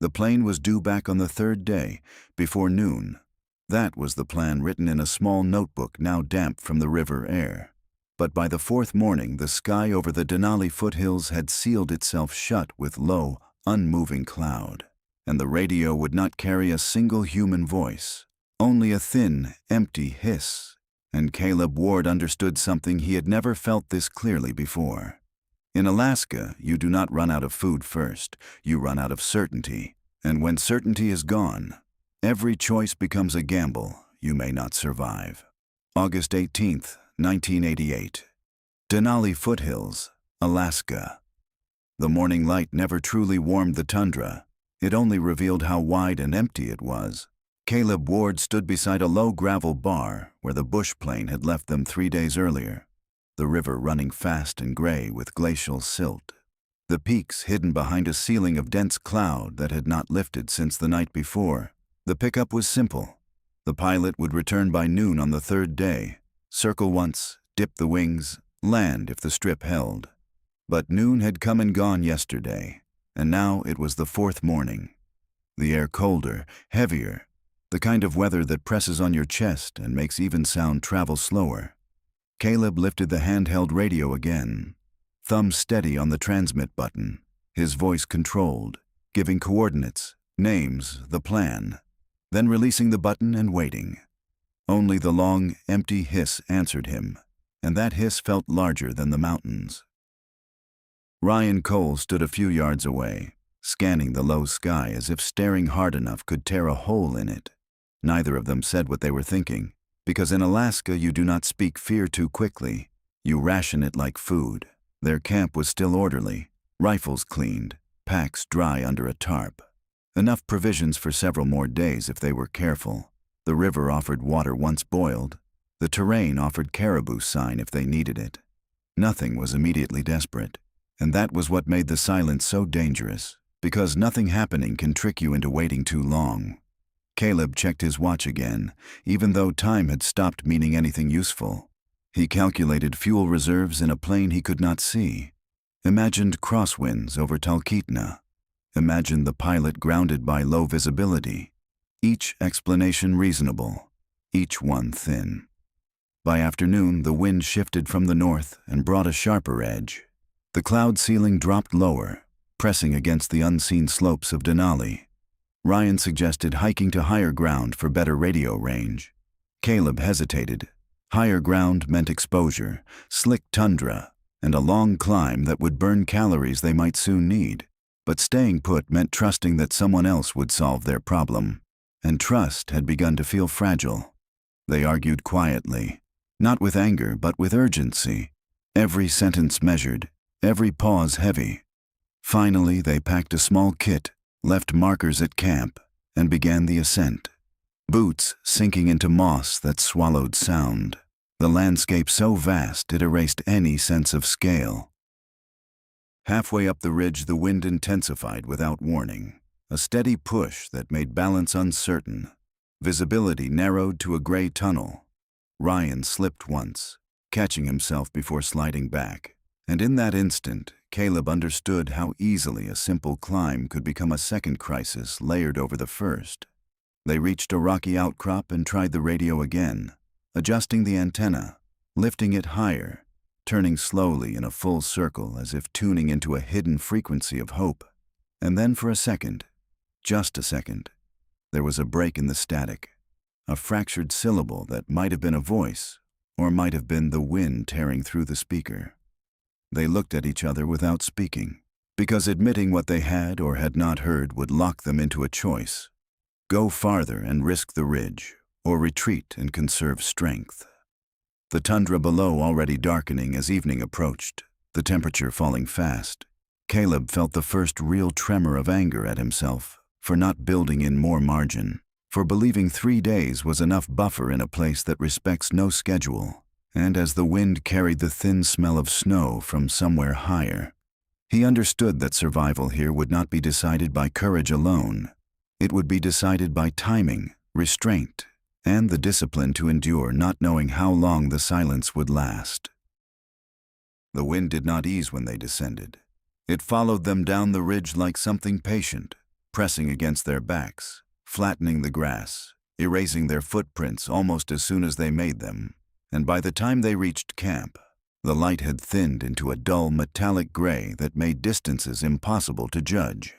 The plane was due back on the third day, before noon. That was the plan written in a small notebook now damp from the river air. But by the fourth morning, the sky over the Denali foothills had sealed itself shut with low, unmoving cloud, and the radio would not carry a single human voice, only a thin, empty hiss. And Caleb Ward understood something he had never felt this clearly before. In Alaska, you do not run out of food first, you run out of certainty. And when certainty is gone, every choice becomes a gamble you may not survive. August 18th, 1988. Denali foothills, Alaska. The morning light never truly warmed the tundra. It only revealed how wide and empty it was. Caleb Ward stood beside a low gravel bar where the bush plane had left them 3 days earlier, the river running fast and gray with glacial silt, the peaks hidden behind a ceiling of dense cloud that had not lifted since the night before. The pickup was simple. The pilot would return by noon on the third day, circle once, dip the wings, land if the strip held. But noon had come and gone yesterday, and now it was the fourth morning. The air colder, heavier, the kind of weather that presses on your chest and makes even sound travel slower. Caleb lifted the handheld radio again, thumb steady on the transmit button, his voice controlled, giving coordinates, names, the plan, then releasing the button and waiting. Only the long, empty hiss answered him, and that hiss felt larger than the mountains. Ryan Cole stood a few yards away, scanning the low sky as if staring hard enough could tear a hole in it. Neither of them said what they were thinking, because in Alaska you do not speak fear too quickly. You ration it like food. Their camp was still orderly, rifles cleaned, packs dry under a tarp. Enough provisions for several more days if they were careful. The river offered water once boiled. The terrain offered caribou sign if they needed it. Nothing was immediately desperate, and that was what made the silence so dangerous, because nothing happening can trick you into waiting too long. Caleb checked his watch again, even though time had stopped meaning anything useful. He calculated fuel reserves in a plane he could not see, imagined crosswinds over Talkeetna, imagined the pilot grounded by low visibility, each explanation reasonable, each one thin. By afternoon, the wind shifted from the north and brought a sharper edge. The cloud ceiling dropped lower, pressing against the unseen slopes of Denali. Ryan suggested hiking to higher ground for better radio range. Caleb hesitated. Higher ground meant exposure, slick tundra, and a long climb that would burn calories they might soon need. But staying put meant trusting that someone else would solve their problem. And trust had begun to feel fragile. They argued quietly, not with anger but with urgency, every sentence measured, every pause heavy. Finally, they packed a small kit, left markers at camp, and began the ascent. Boots sinking into moss that swallowed sound, the landscape so vast it erased any sense of scale. Halfway up the ridge, the wind intensified without warning, a steady push that made balance uncertain. Visibility narrowed to a gray tunnel. Ryan slipped once, catching himself before sliding back, and in that instant, Caleb understood how easily a simple climb could become a second crisis layered over the first. They reached a rocky outcrop and tried the radio again, adjusting the antenna, lifting it higher, turning slowly in a full circle as if tuning into a hidden frequency of hope. And then for a second, just a second, there was a break in the static, a fractured syllable that might have been a voice, or might have been the wind tearing through the speaker. They looked at each other without speaking, because admitting what they had or had not heard would lock them into a choice. Go farther and risk the ridge, or retreat and conserve strength. The tundra below already darkening as evening approached, the temperature falling fast. Caleb felt the first real tremor of anger at himself for not building in more margin, for believing 3 days was enough buffer in a place that respects no schedule. And as the wind carried the thin smell of snow from somewhere higher, he understood that survival here would not be decided by courage alone. It would be decided by timing, restraint, and the discipline to endure, not knowing how long the silence would last. The wind did not ease when they descended. It followed them down the ridge like something patient, pressing against their backs, flattening the grass, erasing their footprints almost as soon as they made them. And by the time they reached camp, the light had thinned into a dull metallic gray that made distances impossible to judge.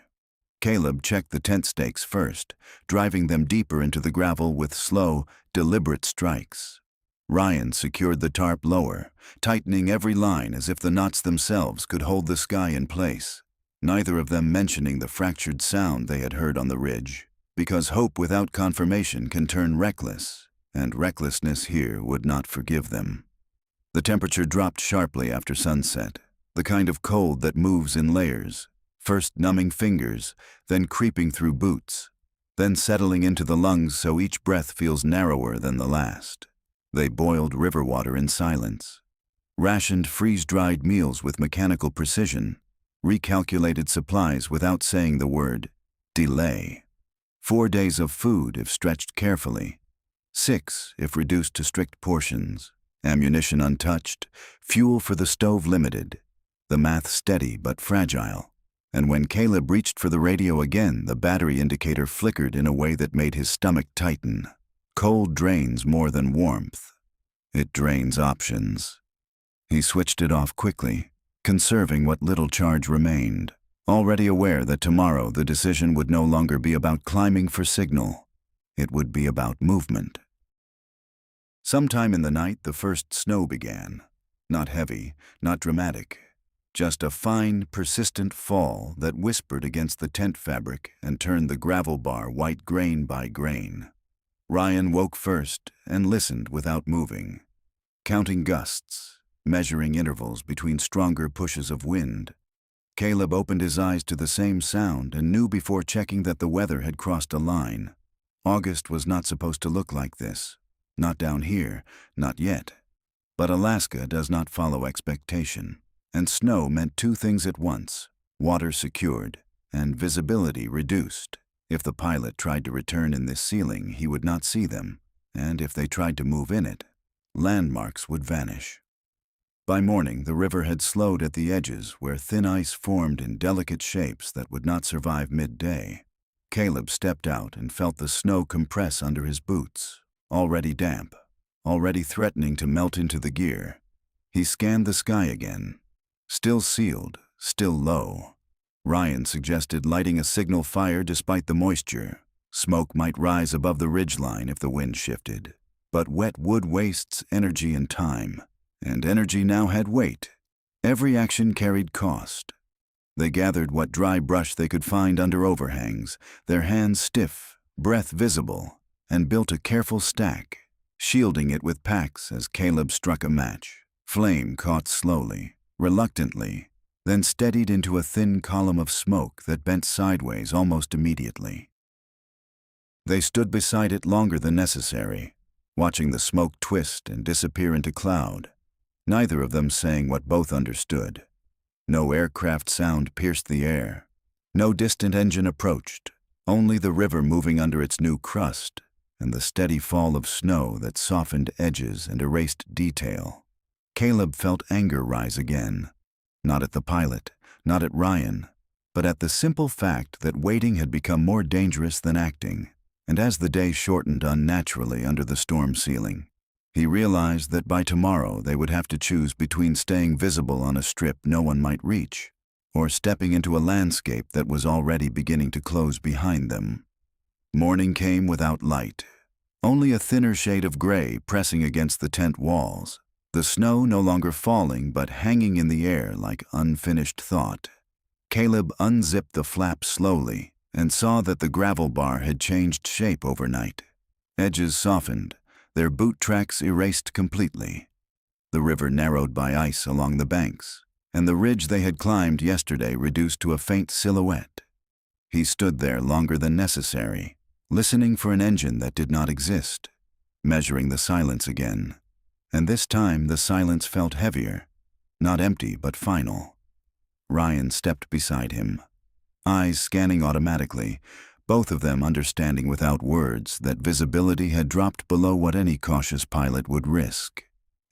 Caleb checked the tent stakes first, driving them deeper into the gravel with slow, deliberate strikes. Ryan secured the tarp lower, tightening every line as if the knots themselves could hold the sky in place, neither of them mentioning the fractured sound they had heard on the ridge, because hope without confirmation can turn reckless, and recklessness here would not forgive them. The temperature dropped sharply after sunset, the kind of cold that moves in layers, first numbing fingers, then creeping through boots, then settling into the lungs so each breath feels narrower than the last. They boiled river water in silence, rationed freeze-dried meals with mechanical precision, recalculated supplies without saying the word delay. 4 days of food if stretched carefully, 6 if reduced to strict portions, ammunition untouched, fuel for the stove limited, the math steady but fragile. And when Caleb reached for the radio again, the battery indicator flickered in a way that made his stomach tighten. Cold drains more than warmth. It drains options. He switched it off quickly, conserving what little charge remained, already aware that tomorrow the decision would no longer be about climbing for signal. It would be about movement. Sometime in the night, the first snow began. Not heavy, not dramatic. Just a fine, persistent fall that whispered against the tent fabric and turned the gravel bar white grain by grain. Ryan woke first and listened without moving, counting gusts, measuring intervals between stronger pushes of wind. Caleb opened his eyes to the same sound and knew before checking that the weather had crossed a line. August was not supposed to look like this. Not down here, not yet. But Alaska does not follow expectation. And snow meant 2 things at once: water secured and visibility reduced. If the pilot tried to return in this ceiling, he would not see them, and if they tried to move in it, landmarks would vanish. By morning, the river had slowed at the edges where thin ice formed in delicate shapes that would not survive midday. Caleb stepped out and felt the snow compress under his boots, already damp, already threatening to melt into the gear. He scanned the sky again. Still sealed, still low. Ryan suggested lighting a signal fire despite the moisture. Smoke might rise above the ridgeline if the wind shifted. But wet wood wastes energy and time, and energy now had weight. Every action carried cost. They gathered what dry brush they could find under overhangs, their hands stiff, breath visible, and built a careful stack, shielding it with packs as Caleb struck a match. Flame caught slowly, reluctantly, then steadied into a thin column of smoke that bent sideways almost immediately. They stood beside it longer than necessary, watching the smoke twist and disappear into cloud, neither of them saying what both understood. No aircraft sound pierced the air. No distant engine approached, only the river moving under its new crust and the steady fall of snow that softened edges and erased detail. Caleb felt anger rise again, not at the pilot, not at Ryan, but at the simple fact that waiting had become more dangerous than acting. And as the day shortened unnaturally under the storm ceiling, he realized that by tomorrow they would have to choose between staying visible on a strip no one might reach, or stepping into a landscape that was already beginning to close behind them. Morning came without light, only a thinner shade of gray pressing against the tent walls. The snow no longer falling but hanging in the air like unfinished thought. Caleb unzipped the flap slowly and saw that the gravel bar had changed shape overnight. Edges softened, their boot tracks erased completely. The river narrowed by ice along the banks, and the ridge they had climbed yesterday reduced to a faint silhouette. He stood there longer than necessary, listening for an engine that did not exist, measuring the silence again. And this time the silence felt heavier, not empty but final. Ryan stepped beside him, eyes scanning automatically, both of them understanding without words that visibility had dropped below what any cautious pilot would risk.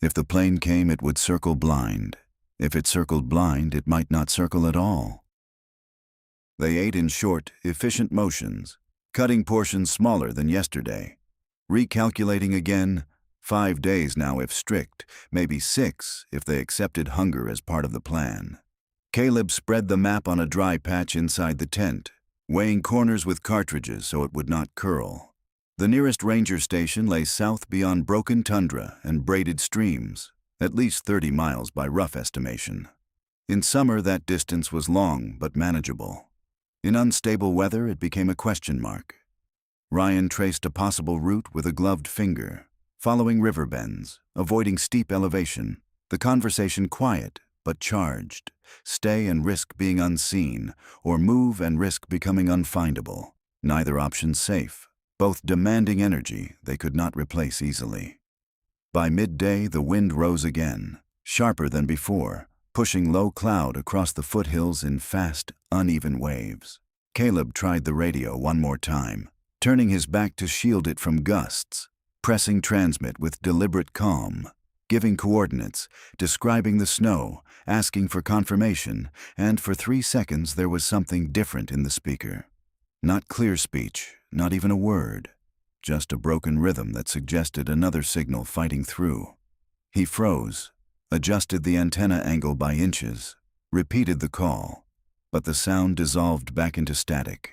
If the plane came, it would circle blind. If it circled blind, it might not circle at all. They ate in short, efficient motions, cutting portions smaller than yesterday. Recalculating again, 5 days now if strict, maybe 6 if they accepted hunger as part of the plan. Caleb spread the map on a dry patch inside the tent, weighing corners with cartridges so it would not curl. The nearest ranger station lay south beyond broken tundra and braided streams, at least 30 miles by rough estimation. In summer, that distance was long but manageable. In unstable weather, it became a question mark. Ryan traced a possible route with a gloved finger, following river bends, avoiding steep elevation, the conversation quiet but charged, stay and risk being unseen, or move and risk becoming unfindable. Neither option safe, both demanding energy they could not replace easily. By midday, the wind rose again, sharper than before, pushing low cloud across the foothills in fast, uneven waves. Caleb tried the radio one more time, turning his back to shield it from gusts, pressing transmit with deliberate calm, giving coordinates, describing the snow, asking for confirmation, and for 3 seconds there was something different in the speaker. Not clear speech, not even a word, just a broken rhythm that suggested another signal fighting through. He froze, adjusted the antenna angle by inches, repeated the call, but the sound dissolved back into static,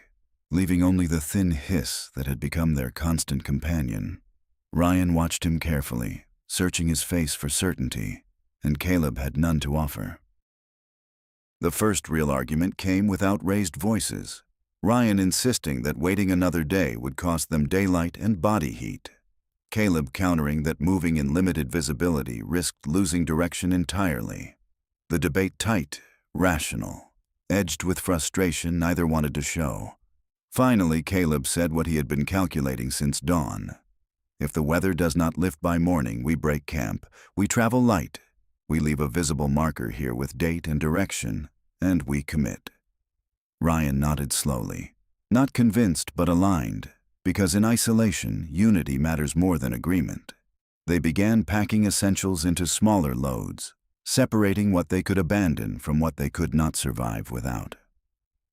leaving only the thin hiss that had become their constant companion. Ryan watched him carefully, searching his face for certainty, and Caleb had none to offer. The first real argument came without raised voices, Ryan insisting that waiting another day would cost them daylight and body heat. Caleb countering that moving in limited visibility risked losing direction entirely. The debate tight, rational, edged with frustration neither wanted to show. Finally, Caleb said what he had been calculating since dawn. If the weather does not lift by morning, we break camp. We travel light. We leave a visible marker here with date and direction, and we commit. Ryan nodded slowly, not convinced but aligned, because in isolation, unity matters more than agreement. They began packing essentials into smaller loads, separating what they could abandon from what they could not survive without.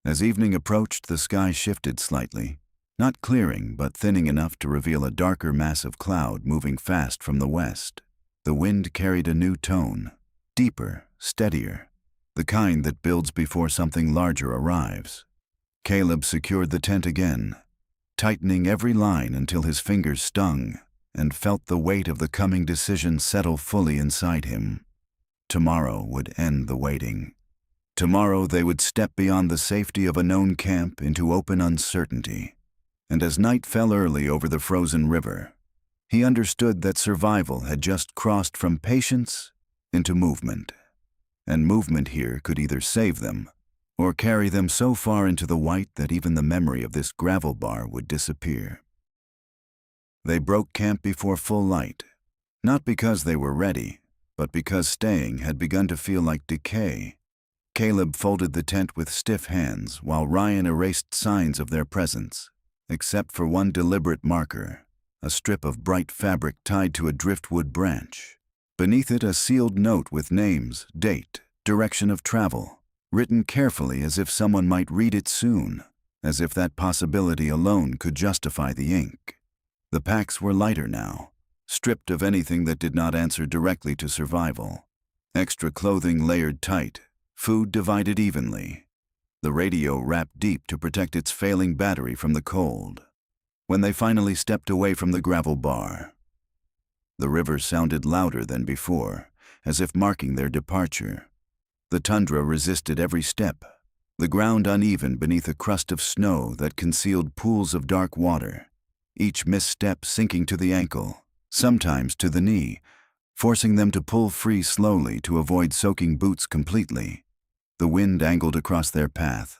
As evening approached, the sky shifted slightly, not clearing but thinning enough to reveal a darker mass of cloud moving fast from the west. The wind carried a new tone, deeper, steadier, the kind that builds before something larger arrives. Caleb secured the tent again, tightening every line until his fingers stung and felt the weight of the coming decision settle fully inside him. Tomorrow would end the waiting. Tomorrow they would step beyond the safety of a known camp into open uncertainty. And as night fell early over the frozen river, he understood that survival had just crossed from patience into movement. And movement here could either save them or carry them so far into the white that even the memory of this gravel bar would disappear. They broke camp before full light, not because they were ready, but because staying had begun to feel like decay. Caleb folded the tent with stiff hands while Ryan erased signs of their presence, except for one deliberate marker, a strip of bright fabric tied to a driftwood branch. Beneath it, a sealed note with names, date, direction of travel, written carefully as if someone might read it soon, as if that possibility alone could justify the ink. The packs were lighter now, stripped of anything that did not answer directly to survival. Extra clothing layered tight, food divided evenly. The radio wrapped deep to protect its failing battery from the cold. When they finally stepped away from the gravel bar, the river sounded louder than before, as if marking their departure. The tundra resisted every step, the ground uneven beneath a crust of snow that concealed pools of dark water, each misstep sinking to the ankle, sometimes to the knee, forcing them to pull free slowly to avoid soaking boots completely. The wind angled across their path,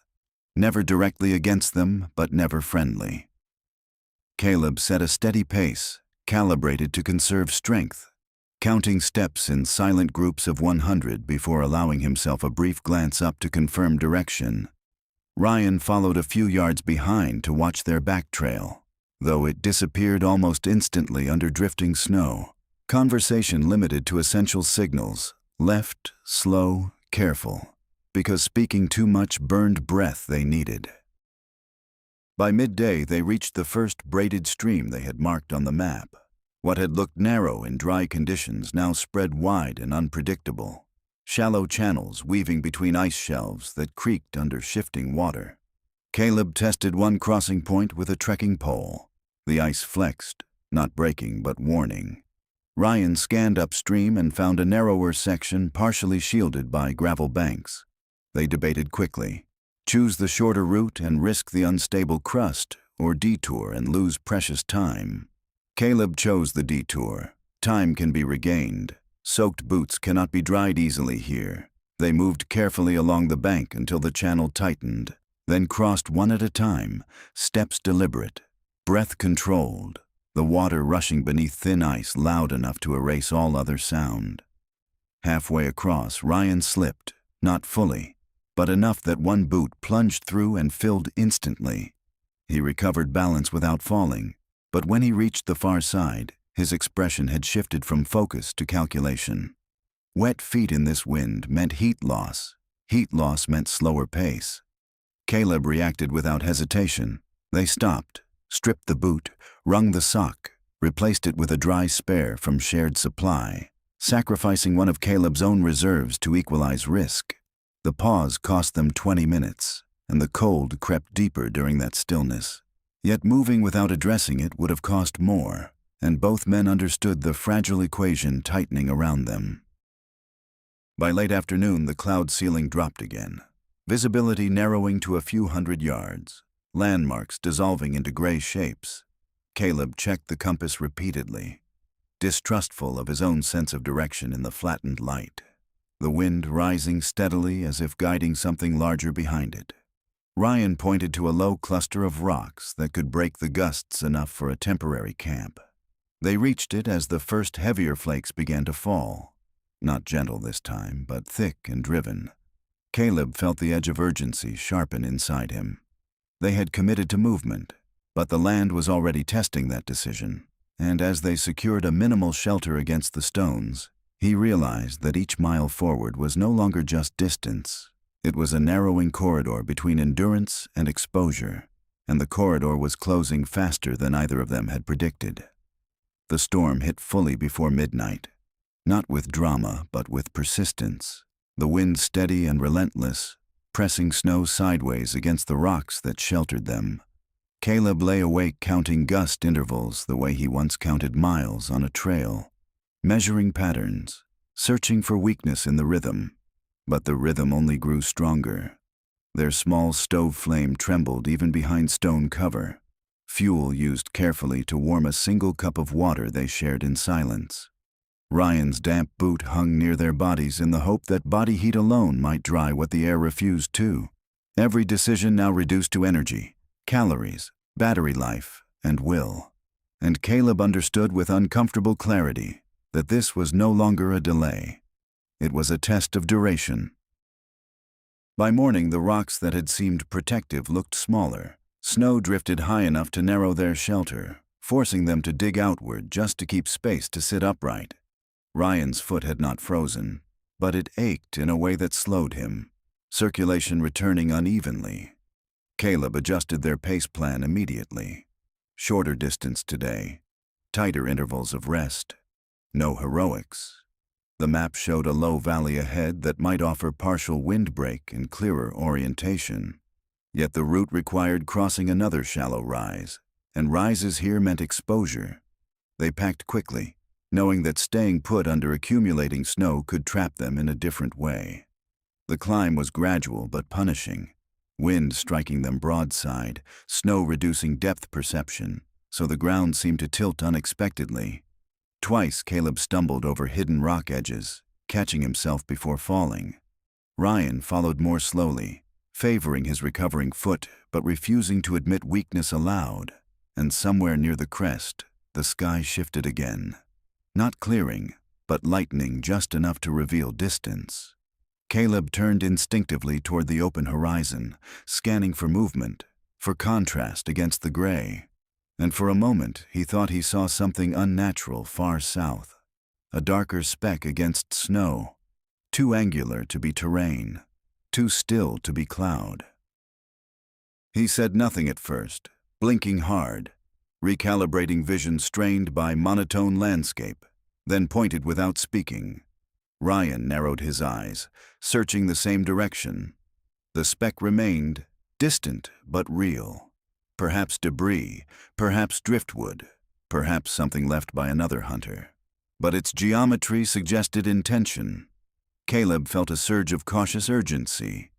never directly against them, but never friendly. Caleb set a steady pace, calibrated to conserve strength, counting steps in silent groups of 100 before allowing himself a brief glance up to confirm direction. Ryan followed a few yards behind to watch their back trail, though it disappeared almost instantly under drifting snow. Conversation limited to essential signals, left, slow, careful. because speaking too much burned breath they needed. By midday, they reached the first braided stream they had marked on the map. What had looked narrow in dry conditions now spread wide and unpredictable, shallow channels weaving between ice shelves that creaked under shifting water. Caleb tested one crossing point with a trekking pole. The ice flexed, not breaking but warning. Ryan scanned upstream and found a narrower section partially shielded by gravel banks. They debated quickly. Choose the shorter route and risk the unstable crust, or detour and lose precious time. Caleb chose the detour. Time can be regained. Soaked boots cannot be dried easily here. They moved carefully along the bank until the channel tightened, then crossed one at a time, steps deliberate, breath controlled, the water rushing beneath thin ice loud enough to erase all other sound. Halfway across, Ryan slipped, not fully, but enough that one boot plunged through and filled instantly. He recovered balance without falling, but when he reached the far side, his expression had shifted from focus to calculation. Wet feet in this wind meant heat loss. Heat loss meant slower pace. Caleb reacted without hesitation. They stopped, stripped the boot, wrung the sock, replaced it with a dry spare from shared supply, sacrificing one of Caleb's own reserves to equalize risk. The pause cost them 20 minutes, and the cold crept deeper during that stillness. Yet moving without addressing it would have cost more, and both men understood the fragile equation tightening around them. By late afternoon, the cloud ceiling dropped again, visibility narrowing to a few hundred yards, landmarks dissolving into gray shapes. Caleb checked the compass repeatedly, distrustful of his own sense of direction in the flattened light, the wind rising steadily as if guiding something larger behind it. Ryan pointed to a low cluster of rocks that could break the gusts enough for a temporary camp. They reached it as the first heavier flakes began to fall, not gentle this time, but thick and driven. Caleb felt the edge of urgency sharpen inside him. They had committed to movement, but the land was already testing that decision, and as they secured a minimal shelter against the stones, he realized that each mile forward was no longer just distance. It was a narrowing corridor between endurance and exposure, and the corridor was closing faster than either of them had predicted. The storm hit fully before midnight, not with drama but with persistence, the wind steady and relentless, pressing snow sideways against the rocks that sheltered them. Caleb lay awake counting gust intervals the way he once counted miles on a trail, measuring patterns, searching for weakness in the rhythm. But the rhythm only grew stronger. Their small stove flame trembled even behind stone cover, fuel used carefully to warm a single cup of water they shared in silence. Ryan's damp boot hung near their bodies in the hope that body heat alone might dry what the air refused to. Every decision now reduced to energy, calories, battery life, and will. And Caleb understood with uncomfortable clarity that this was no longer a delay. It was a test of duration. By morning, the rocks that had seemed protective looked smaller. Snow drifted high enough to narrow their shelter, forcing them to dig outward just to keep space to sit upright. Ryan's foot had not frozen, but it ached in a way that slowed him, circulation returning unevenly. Caleb adjusted their pace plan immediately. Shorter distance today, tighter intervals of rest, no heroics. The map showed a low valley ahead that might offer partial windbreak and clearer orientation. Yet the route required crossing another shallow rise, and rises here meant exposure. They packed quickly, knowing that staying put under accumulating snow could trap them in a different way. The climb was gradual but punishing, wind striking them broadside, snow reducing depth perception, so the ground seemed to tilt unexpectedly. Twice Caleb stumbled over hidden rock edges, catching himself before falling. Ryan followed more slowly, favoring his recovering foot but refusing to admit weakness aloud, and somewhere near the crest, the sky shifted again. Not clearing, but lightening just enough to reveal distance. Caleb turned instinctively toward the open horizon, scanning for movement, for contrast against the gray. And for a moment he thought he saw something unnatural far south, a darker speck against snow, too angular to be terrain. too still to be cloud. He said nothing at first, blinking hard, recalibrating vision strained by monotone landscape, then pointed without speaking. Ryan narrowed his eyes, searching the same direction. The speck remained, distant but real. Perhaps debris, perhaps driftwood, perhaps something left by another hunter. But its geometry suggested intention. Caleb felt a surge of cautious urgency.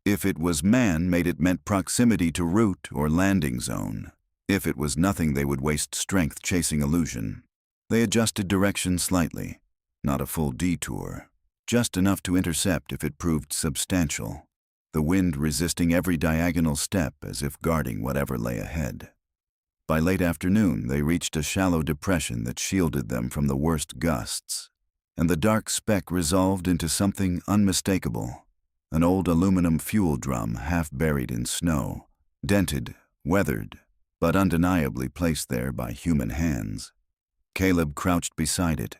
If it was man-made, it meant proximity to route or landing zone. If it was nothing, they would waste strength chasing illusion. They adjusted direction slightly, not a full detour, just enough to intercept if it proved substantial, the wind resisting every diagonal step as if guarding whatever lay ahead. By late afternoon, they reached a shallow depression that shielded them from the worst gusts, and the dark speck resolved into something unmistakable, an old aluminum fuel drum half buried in snow, dented, weathered, but undeniably placed there by human hands. Caleb crouched beside it,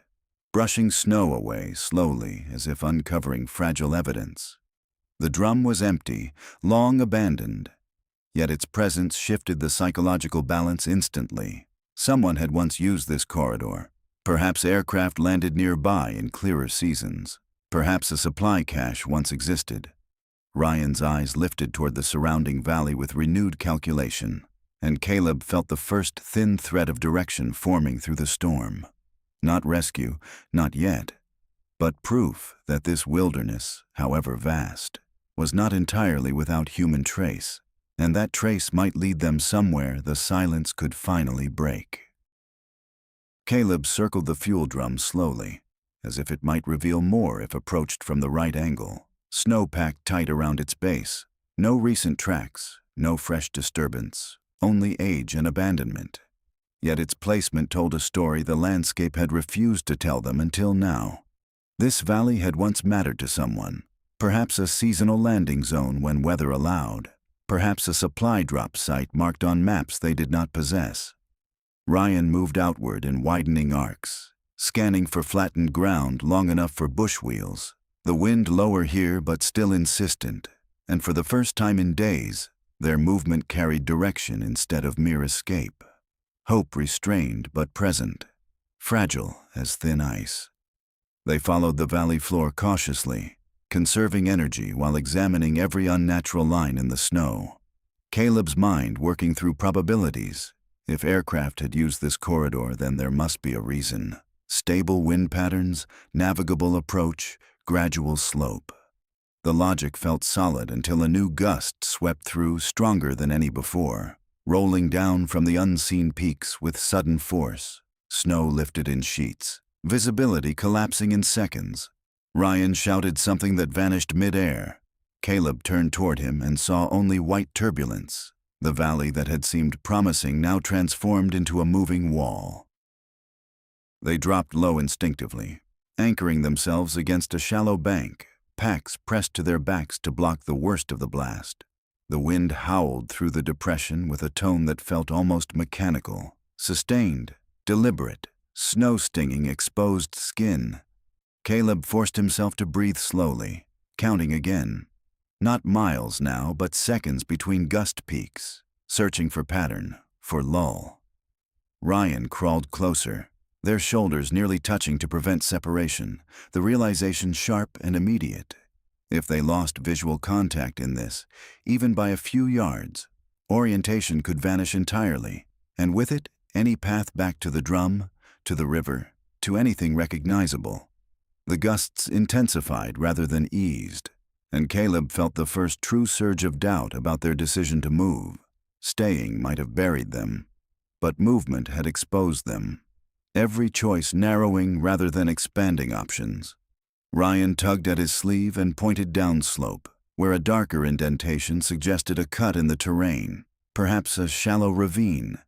brushing snow away slowly as if uncovering fragile evidence. The drum was empty, long abandoned, yet its presence shifted the psychological balance instantly. Someone had once used this corridor. Perhaps aircraft landed nearby in clearer seasons. Perhaps a supply cache once existed. Ryan's eyes lifted toward the surrounding valley with renewed calculation, and Caleb felt the first thin thread of direction forming through the storm. Not rescue, not yet, but proof that this wilderness, however vast, was not entirely without human trace, and that trace might lead them somewhere the silence could finally break. Caleb circled the fuel drum slowly, as if it might reveal more if approached from the right angle. Snow packed tight around its base. No recent tracks, no fresh disturbance, only age and abandonment. Yet its placement told a story the landscape had refused to tell them until now. This valley had once mattered to someone, perhaps a seasonal landing zone when weather allowed, perhaps a supply drop site marked on maps they did not possess. Ryan moved outward in widening arcs, scanning for flattened ground long enough for bush wheels. The wind lower here but still insistent, and for the first time in days, their movement carried direction instead of mere escape. Hope restrained but present, fragile as thin ice. They followed the valley floor cautiously, conserving energy while examining every unnatural line in the snow. Caleb's mind working through probabilities. If aircraft had used this corridor, then there must be a reason. Stable wind patterns, navigable approach, gradual slope. The logic felt solid until a new gust swept through, stronger than any before, rolling down from the unseen peaks with sudden force. Snow lifted in sheets, visibility collapsing in seconds. Ryan shouted something that vanished mid-air. Caleb turned toward him and saw only white turbulence. The valley that had seemed promising now transformed into a moving wall. They dropped low instinctively, anchoring themselves against a shallow bank, packs pressed to their backs to block the worst of the blast. The wind howled through the depression with a tone that felt almost mechanical, sustained, deliberate, snow-stinging exposed skin. Caleb forced himself to breathe slowly, counting again. Not miles now, but seconds between gust peaks, searching for pattern, for lull. Ryan crawled closer, their shoulders nearly touching to prevent separation, the realization sharp and immediate. If they lost visual contact in this, even by a few yards, orientation could vanish entirely, and with it, any path back to the drum, to the river, to anything recognizable. The gusts intensified rather than eased, and Caleb felt the first true surge of doubt about their decision to move. Staying might have buried them, but movement had exposed them. Every choice narrowing rather than expanding options. Ryan tugged at his sleeve and pointed downslope, where a darker indentation suggested a cut in the terrain, perhaps a shallow ravine.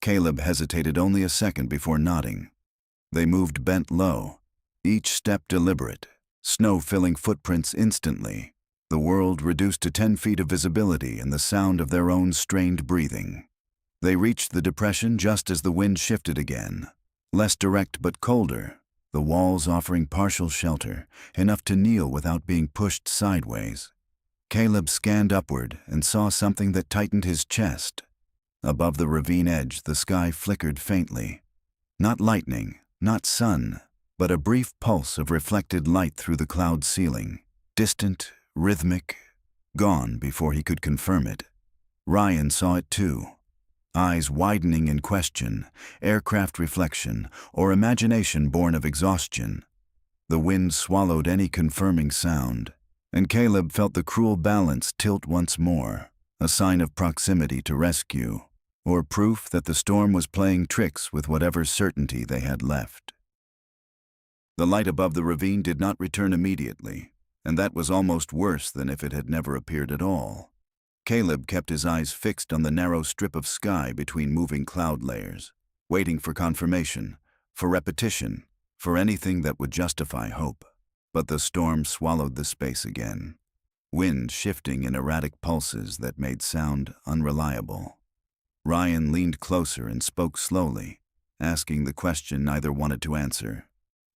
Caleb hesitated only a second before nodding. They moved bent low, each step deliberate, snow filling footprints instantly, the world reduced to 10 feet of visibility and the sound of their own strained breathing. They reached the depression just as the wind shifted again, less direct but colder, the walls offering partial shelter, enough to kneel without being pushed sideways. Caleb scanned upward and saw something that tightened his chest. Above the ravine edge, the sky flickered faintly. Not lightning, not sun, but a brief pulse of reflected light through the cloud ceiling. Distant, rhythmic, gone before he could confirm it. Ryan saw it too. Eyes widening in question, aircraft reflection, or imagination born of exhaustion. The wind swallowed any confirming sound, and Caleb felt the cruel balance tilt once more, a sign of proximity to rescue, or proof that the storm was playing tricks with whatever certainty they had left. The light above the ravine did not return immediately, and that was almost worse than if it had never appeared at all. Caleb kept his eyes fixed on the narrow strip of sky between moving cloud layers, waiting for confirmation, for repetition, for anything that would justify hope. But the storm swallowed the space again, wind shifting in erratic pulses that made sound unreliable. Ryan leaned closer and spoke slowly, asking the question neither wanted to answer.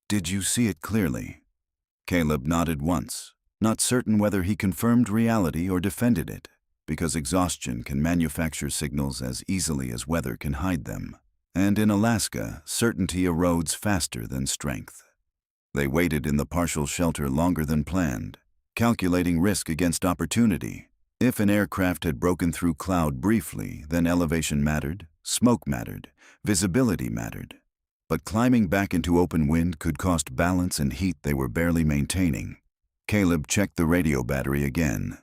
"Did you see it clearly?" Caleb nodded once, not certain whether he confirmed reality or defended it, because exhaustion can manufacture signals as easily as weather can hide them. And in Alaska, certainty erodes faster than strength. They waited in the partial shelter longer than planned, calculating risk against opportunity. If an aircraft had broken through cloud briefly, then elevation mattered, smoke mattered, visibility mattered. But climbing back into open wind could cost balance and heat they were barely maintaining. Caleb checked the radio battery again.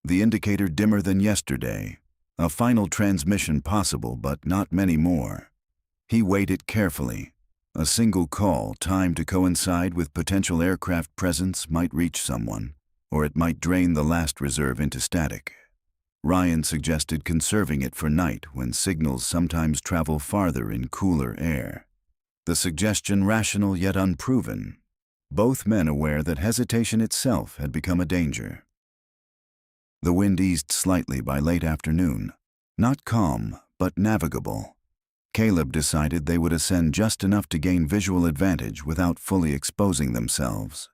The indicator dimmer than yesterday. A final transmission possible, but not many more. He weighed it carefully. A single call, timed to coincide with potential aircraft presence, might reach someone, or it might drain the last reserve into static. Ryan suggested conserving it for night when signals sometimes travel farther in cooler air. The suggestion rational yet unproven, both men aware that hesitation itself had become a danger. The wind eased slightly by late afternoon, not calm, but navigable. Caleb decided they would ascend just enough to gain visual advantage without fully exposing themselves.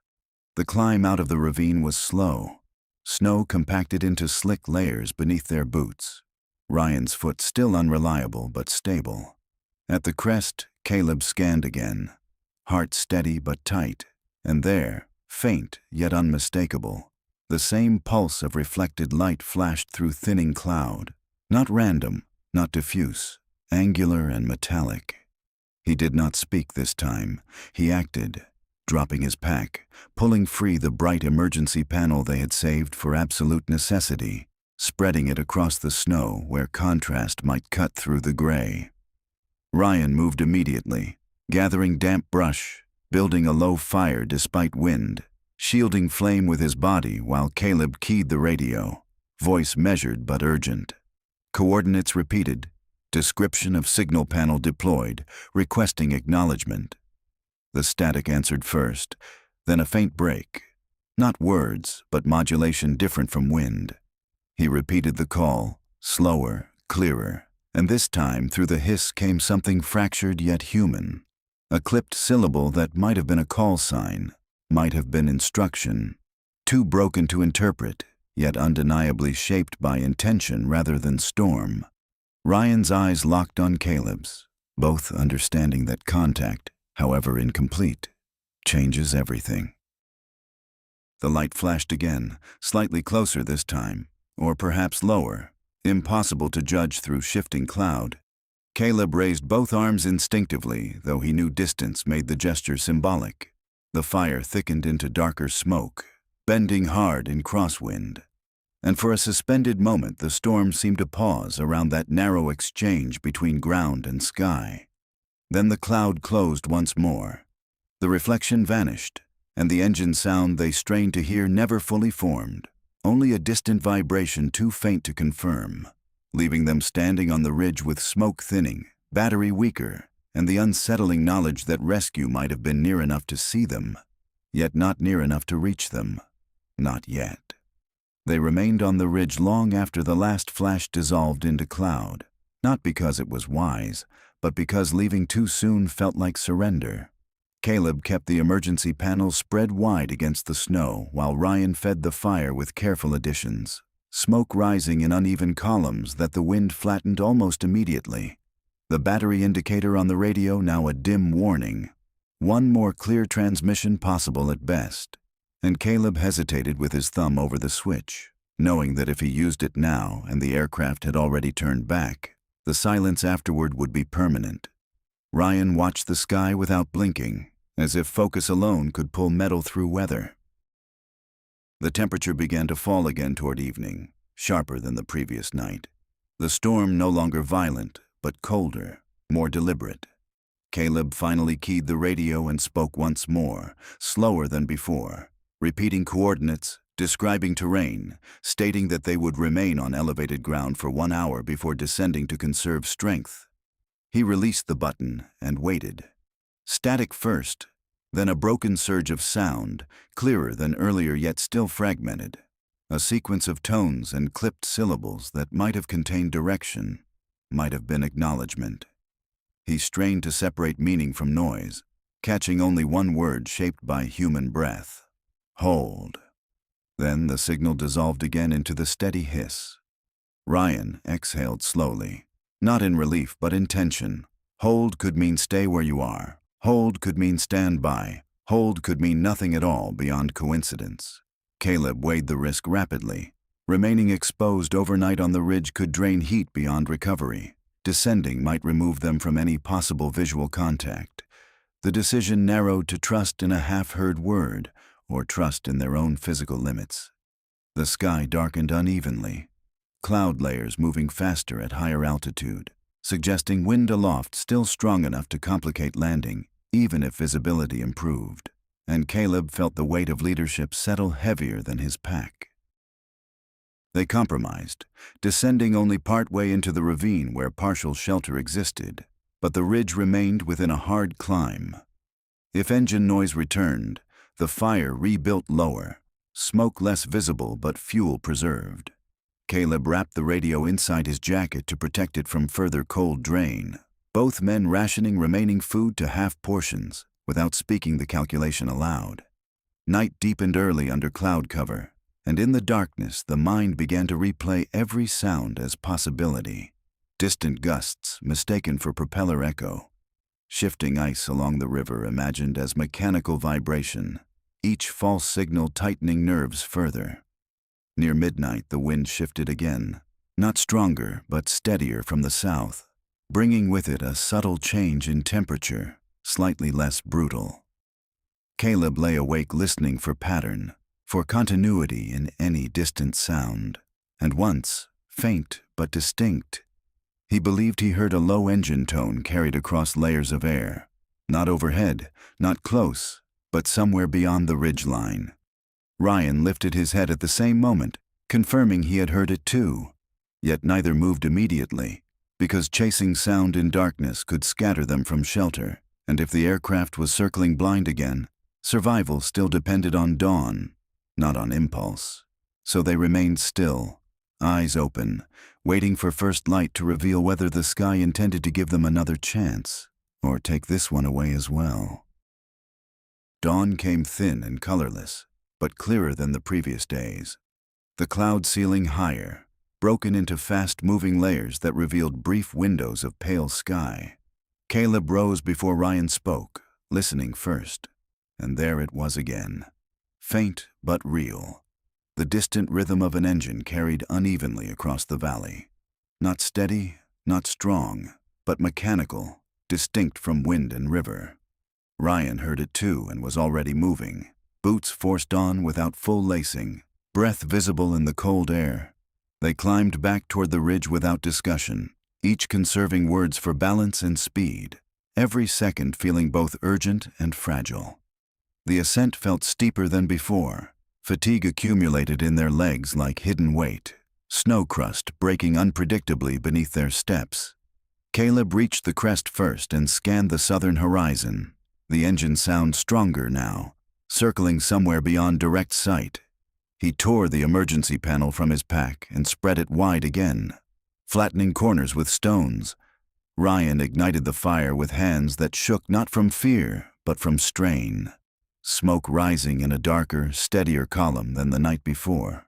The climb out of the ravine was slow, snow compacted into slick layers beneath their boots. Ryan's foot still unreliable but stable. At the crest, Caleb scanned again, heart steady but tight, and there, faint yet unmistakable, the same pulse of reflected light flashed through thinning cloud, not random, not diffuse, angular and metallic. He did not speak this time. He acted, dropping his pack, pulling free the bright emergency panel they had saved for absolute necessity, spreading it across the snow where contrast might cut through the gray. Ryan moved immediately, gathering damp brush, building a low fire despite wind, shielding flame with his body while Caleb keyed the radio, voice measured but urgent. Coordinates repeated, description of signal panel deployed, requesting acknowledgement. The static answered first, then a faint break. Not words, but modulation different from wind. He repeated the call, slower, clearer, and this time through the hiss came something fractured yet human. A clipped syllable that might have been a call sign, might have been instruction, too broken to interpret, yet undeniably shaped by intention rather than storm. Ryan's eyes locked on Caleb's, both understanding that contact, however incomplete, changes everything. The light flashed again, slightly closer this time, or perhaps lower, impossible to judge through shifting cloud. Caleb raised both arms instinctively, though he knew distance made the gesture symbolic. The fire thickened into darker smoke, bending hard in crosswind. And for a suspended moment the storm seemed to pause around that narrow exchange between ground and sky. Then the cloud closed once more. The reflection vanished, and the engine sound they strained to hear never fully formed, only a distant vibration too faint to confirm, leaving them standing on the ridge with smoke thinning, battery weaker, and the unsettling knowledge that rescue might have been near enough to see them, yet not near enough to reach them. Not yet. They remained on the ridge long after the last flash dissolved into cloud, not because it was wise, but because leaving too soon felt like surrender. Caleb kept the emergency panel spread wide against the snow while Ryan fed the fire with careful additions, smoke rising in uneven columns that the wind flattened almost immediately. The battery indicator on the radio now a dim warning. One more clear transmission possible at best. And Caleb hesitated with his thumb over the switch, knowing that if he used it now and the aircraft had already turned back, the silence afterward would be permanent. Ryan watched the sky without blinking, as if focus alone could pull metal through weather. The temperature began to fall again toward evening, sharper than the previous night. The storm no longer violent, but colder, more deliberate. Caleb finally keyed the radio and spoke once more, slower than before, repeating coordinates, describing terrain, stating that they would remain on elevated ground for 1 hour before descending to conserve strength. He released the button and waited. Static first, then a broken surge of sound, clearer than earlier yet still fragmented. A sequence of tones and clipped syllables that might have contained direction, might have been acknowledgement. He strained to separate meaning from noise, catching only one word shaped by human breath. Hold. Then the signal dissolved again into the steady hiss. Ryan exhaled slowly, not in relief but in tension. Hold could mean stay where you are. Hold could mean stand by. Hold could mean nothing at all beyond coincidence. Caleb weighed the risk rapidly. Remaining exposed overnight on the ridge could drain heat beyond recovery. Descending might remove them from any possible visual contact. The decision narrowed to trust in a half-heard word, or trust in their own physical limits. The sky darkened unevenly, cloud layers moving faster at higher altitude, suggesting wind aloft still strong enough to complicate landing, even if visibility improved. And Caleb felt the weight of leadership settle heavier than his pack. They compromised, descending only partway into the ravine where partial shelter existed, but the ridge remained within a hard climb. If engine noise returned, the fire rebuilt lower, smoke less visible but fuel preserved. Caleb wrapped the radio inside his jacket to protect it from further cold drain, both men rationing remaining food to half portions, without speaking the calculation aloud. Night deepened early under cloud cover, and in the darkness the mind began to replay every sound as possibility. Distant gusts mistaken for propeller echo. Shifting ice along the river imagined as mechanical vibration, each false signal tightening nerves further. Near midnight the wind shifted again, not stronger but steadier from the south, bringing with it a subtle change in temperature, slightly less brutal. Caleb lay awake listening for pattern, for continuity in any distant sound, and once, faint but distinct, he believed he heard a low engine tone carried across layers of air, not overhead, not close, but somewhere beyond the ridgeline. Ryan lifted his head at the same moment, confirming he had heard it too, yet neither moved immediately, because chasing sound in darkness could scatter them from shelter, and if the aircraft was circling blind again, survival still depended on dawn, not on impulse. So they remained still, eyes open, waiting for first light to reveal whether the sky intended to give them another chance, or take this one away as well. Dawn came thin and colorless, but clearer than the previous days. The cloud ceiling higher, broken into fast-moving layers that revealed brief windows of pale sky. Caleb rose before Ryan spoke, listening first, and there it was again. Faint but real. The distant rhythm of an engine carried unevenly across the valley. Not steady, not strong, but mechanical, distinct from wind and river. Ryan heard it too and was already moving, boots forced on without full lacing, breath visible in the cold air. They climbed back toward the ridge without discussion, each conserving words for balance and speed, every second feeling both urgent and fragile. The ascent felt steeper than before. Fatigue accumulated in their legs like hidden weight, snow crust breaking unpredictably beneath their steps. Caleb reached the crest first and scanned the southern horizon, the engine sound stronger now, circling somewhere beyond direct sight. He tore the emergency panel from his pack and spread it wide again, flattening corners with stones. Ryan ignited the fire with hands that shook not from fear, but from strain. Smoke rising in a darker, steadier column than the night before.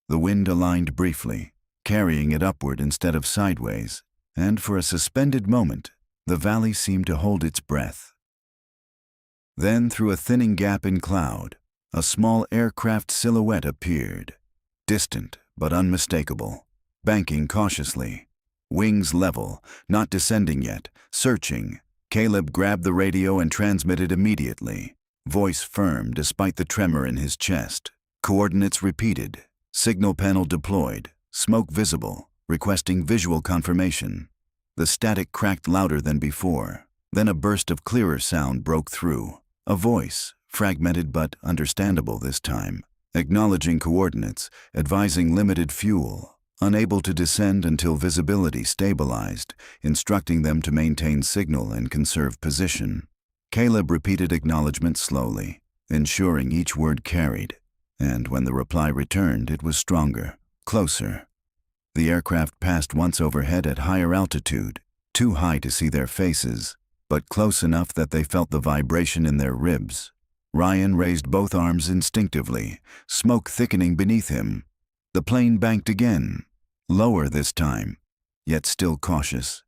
The wind aligned briefly, carrying it upward instead of sideways, and for a suspended moment, the valley seemed to hold its breath. Then, through a thinning gap in cloud, a small aircraft silhouette appeared, distant but unmistakable, banking cautiously. Wings level, not descending yet, searching. Caleb grabbed the radio and transmitted immediately, voice firm despite the tremor in his chest. Coordinates repeated, signal panel deployed, smoke visible, requesting visual confirmation. The static cracked louder than before. Then a burst of clearer sound broke through. A voice, fragmented but understandable this time, acknowledging coordinates, advising limited fuel, unable to descend until visibility stabilized, instructing them to maintain signal and conserve position. Caleb repeated acknowledgement slowly, ensuring each word carried, and when the reply returned, it was stronger, closer. The aircraft passed once overhead at higher altitude, too high to see their faces, but close enough that they felt the vibration in their ribs. Ryan raised both arms instinctively, smoke thickening beneath him. The plane banked again, lower this time, yet still cautious.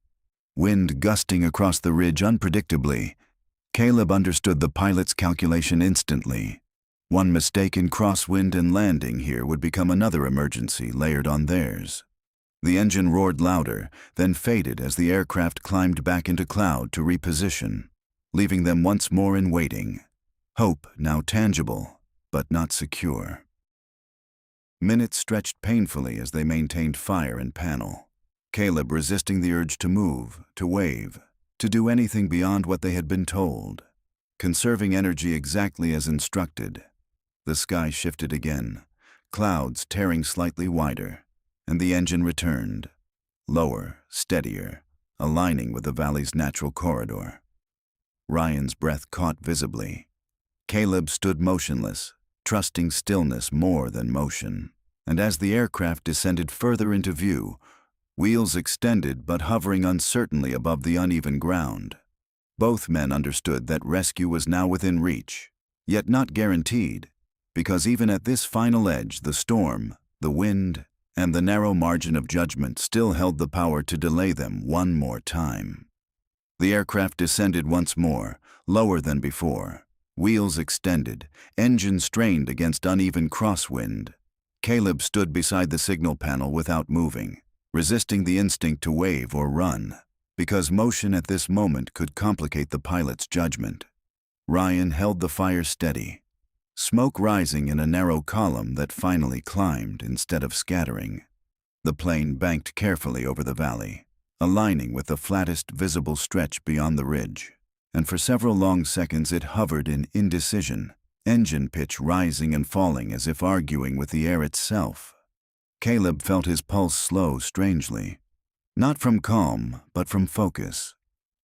Wind gusting across the ridge unpredictably. Caleb understood the pilot's calculation instantly. One mistake in crosswind and landing here would become another emergency layered on theirs. The engine roared louder, then faded as the aircraft climbed back into cloud to reposition, leaving them once more in waiting. Hope now tangible, but not secure. Minutes stretched painfully as they maintained fire and panel. Caleb resisting the urge to move, to wave, to do anything beyond what they had been told, conserving energy exactly as instructed. The sky shifted again, clouds tearing slightly wider, and the engine returned, lower, steadier, aligning with the valley's natural corridor. Ryan's breath caught visibly. Caleb stood motionless, trusting stillness more than motion. And as the aircraft descended further into view, wheels extended but hovering uncertainly above the uneven ground. Both men understood that rescue was now within reach, yet not guaranteed, because even at this final edge, the storm, the wind, and the narrow margin of judgment still held the power to delay them one more time. The aircraft descended once more, lower than before. Wheels extended, engine strained against uneven crosswind. Caleb stood beside the signal panel without moving, resisting the instinct to wave or run, because motion at this moment could complicate the pilot's judgment. Ryan held the fire steady, smoke rising in a narrow column that finally climbed instead of scattering. The plane banked carefully over the valley, aligning with the flattest visible stretch beyond the ridge, and for several long seconds it hovered in indecision, engine pitch rising and falling as if arguing with the air itself. Caleb felt his pulse slow strangely, not from calm, but from focus,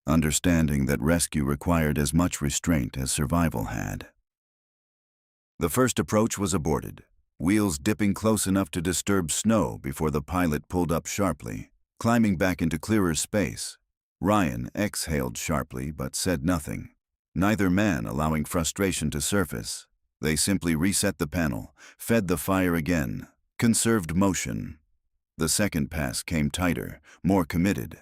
understanding that rescue required as much restraint as survival had. The first approach was aborted, wheels dipping close enough to disturb snow before the pilot pulled up sharply, climbing back into clearer space. Ryan exhaled sharply but said nothing, neither man allowing frustration to surface. They simply reset the panel, fed the fire again, conserved motion. The second pass came tighter, more committed.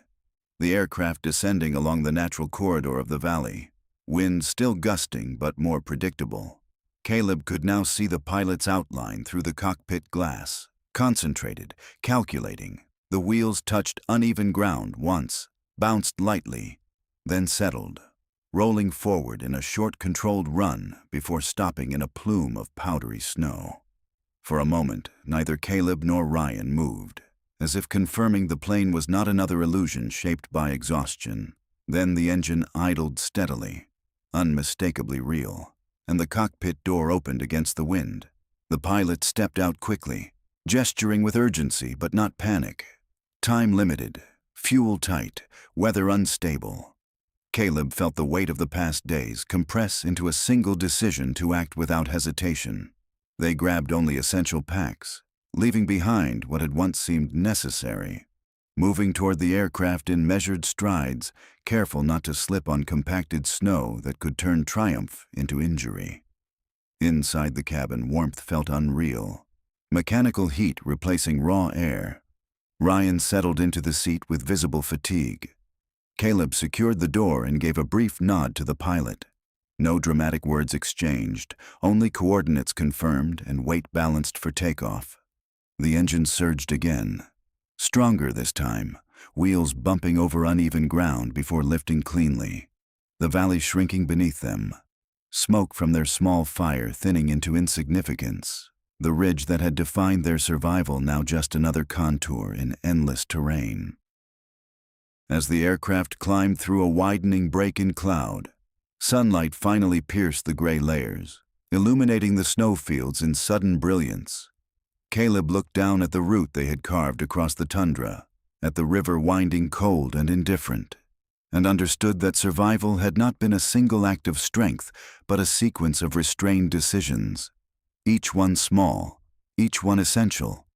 The aircraft descending along the natural corridor of the valley, wind still gusting but more predictable. Caleb could now see the pilot's outline through the cockpit glass, concentrated, calculating. The wheels touched uneven ground once, bounced lightly, then settled, rolling forward in a short controlled run before stopping in a plume of powdery snow. For a moment, neither Caleb nor Ryan moved, as if confirming the plane was not another illusion shaped by exhaustion. Then the engine idled steadily, unmistakably real, and the cockpit door opened against the wind. The pilot stepped out quickly, gesturing with urgency but not panic. Time limited, fuel tight, weather unstable. Caleb felt the weight of the past days compress into a single decision to act without hesitation. They grabbed only essential packs, leaving behind what had once seemed necessary. moving toward the aircraft in measured strides, careful not to slip on compacted snow that could turn triumph into injury. Inside the cabin, warmth felt unreal. Mechanical heat replacing raw air. Ryan settled into the seat with visible fatigue. Caleb secured the door and gave a brief nod to the pilot. No dramatic words exchanged, only coordinates confirmed and weight balanced for takeoff. The engine surged again. Stronger this time, wheels bumping over uneven ground before lifting cleanly. The valley shrinking beneath them. Smoke from their small fire thinning into insignificance. The ridge that had defined their survival now just another contour in endless terrain. As the aircraft climbed through a widening break in cloud, sunlight finally pierced the gray layers, illuminating the snowfields in sudden brilliance. Caleb looked down at the route they had carved across the tundra, at the river winding cold and indifferent, and understood that survival had not been a single act of strength, but a sequence of restrained decisions, each one small, each one essential.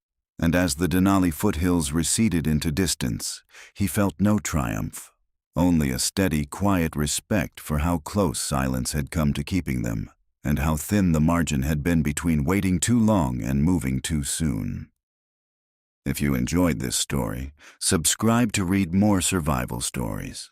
And as the Denali foothills receded into distance, he felt no triumph, only a steady, quiet respect for how close silence had come to keeping them, and how thin the margin had been between waiting too long and moving too soon. If you enjoyed this story, subscribe to read more survival stories.